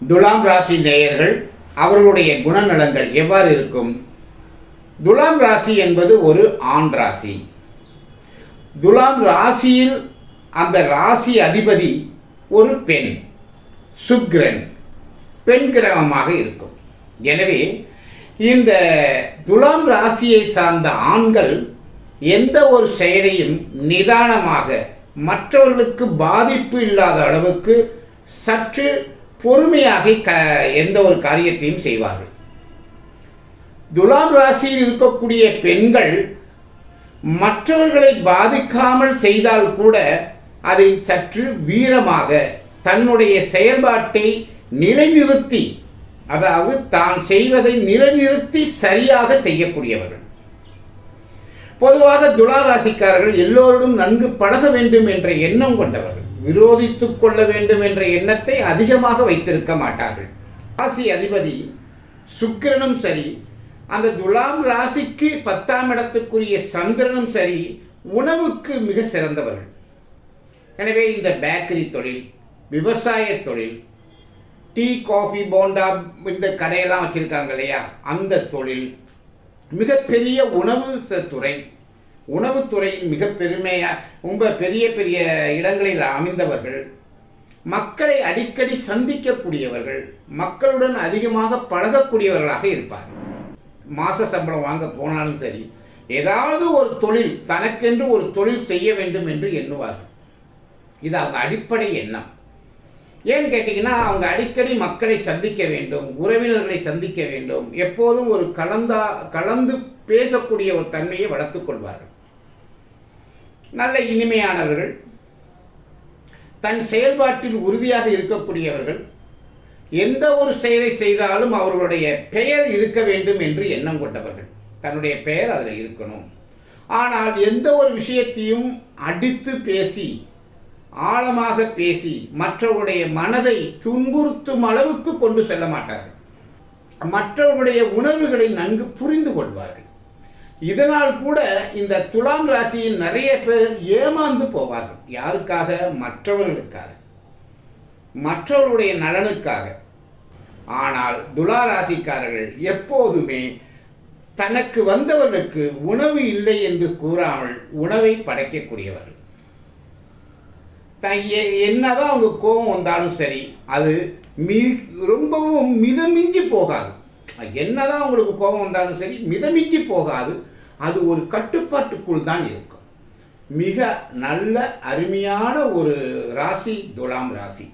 துலாம் ராசி நேயர்கள் அவர்களுடைய குணநலங்கள் எவ்வாறு இருக்கும்? துலாம் ராசி என்பது ஒரு ஆண் ராசி. துலாம் ராசியில் அந்த ராசி அதிபதி ஒரு பெண், சுக்கிரன், பெண் கிரகமாக இருக்கும். எனவே இந்த துலாம் ராசியை சார்ந்த ஆண்கள் எந்த ஒரு செயலையும் நிதானமாக, மற்றவர்களுக்கு பாதிப்பு இல்லாத அளவுக்கு சற்று பொறுமையாக எந்த ஒரு காரியத்தையும் செய்வார்கள். துலாம் ராசியில் இருக்கக்கூடிய பெண்கள் மற்றவர்களை பாதிக்காமல் செய்தால் கூட அதை சற்று வீரமாக தன்னுடைய செயல்பாட்டை நிலைநிறுத்தி, அதாவது தான் செய்வதை நிலைநிறுத்தி சரியாக செய்யக்கூடியவர்கள். பொதுவாக துலா ராசிக்காரர்கள் எல்லோருடன் நன்கு பழக வேண்டும் என்ற எண்ணம் கொண்டவர்கள். விரோதித்துக் கொள்ள வேண்டும் என்ற எண்ணத்தை அதிகமாக வைத்திருக்க மாட்டார்கள். ராசி அதிபதி சுக்கிரனும் சரி, அந்த துலாம் ராசிக்கு 10ஆம் இடத்துக்குரிய சந்திரனும் சரி, உணவுக்கு மிக சிறந்தவர்கள். எனவே இந்த பேக்கரி தொழில், விவசாய தொழில், டீ, காஃபி, போண்டா, இந்த கடையெல்லாம் வச்சுருக்காங்க இல்லையா, அந்த தொழில், மிகப்பெரிய உணவுத்துறையில் மிக பெருமையாக ரொம்ப பெரிய பெரிய இடங்களில் அமைந்தவர்கள், மக்களை அடிக்கடி சந்திக்கக்கூடியவர்கள், மக்களுடன் அதிகமாக பழகக்கூடியவர்களாக இருப்பார்கள். மாத சம்பளம் வாங்க போனாலும் சரி, ஏதாவது ஒரு தொழில், தனக்கென்று ஒரு தொழில் செய்ய வேண்டும் என்று எண்ணுவார்கள். இது அவங்க அடிப்படை எண்ணம். ஏன்னு கேட்டிங்கன்னா, அவங்க அடிக்கடி மக்களை சந்திக்க வேண்டும், உறவினர்களை சந்திக்க வேண்டும், எப்போதும் ஒரு கலந்து பேசக்கூடிய ஒரு தன்மையை வளர்த்துக் கொள்வார்கள். நல்ல இனிமையானவர்கள், தன் செயல்பாட்டில் உறுதியாக இருக்கக்கூடியவர்கள், எந்த ஒரு செயலை செய்தாலும் அவர்களுடைய பெயர் இருக்க வேண்டும் என்று எண்ணம் கொண்டவர்கள். தன்னுடைய பெயர் அதில் இருக்கணும். ஆனால் எந்த ஒரு விஷயத்தையும் அடித்து பேசி, ஆழமாக பேசி, மற்றவர்களுடைய மனதை துன்புறுத்தும் அளவுக்கு கொண்டு செல்ல மாட்டார்கள். மற்றவர்களுடைய உணர்வுகளை நன்கு புரிந்து கொள்வார்கள். இதனால் கூட இந்த துலாம் ராசியில் நிறைய பேர் ஏமாந்து போவார்கள். யாருக்காக? மற்றவர்களுக்காக, மற்றவர்களுடைய நலனுக்காக. ஆனால் துலா ராசிக்காரர்கள் எப்போதுமே தனக்கு வந்தவர்களுக்கு உணவு இல்லை என்று கூறாமல் உணவை படைக்கக்கூடியவர்கள். என்னதான் அவங்க கோபம் வந்தாலும் சரி, அது ரொம்பவும் மிதமிஞ்சி போகாது. என்னதான் உங்களுக்கு கோபம் வந்தாலும் சரி, மிதமிஞ்சி போகாது. அது ஒரு கட்டுப்பாட்டுக்குள் தான் இருக்கும். மிக நல்ல அருமையான ஒரு ராசி துலாம் ராசி.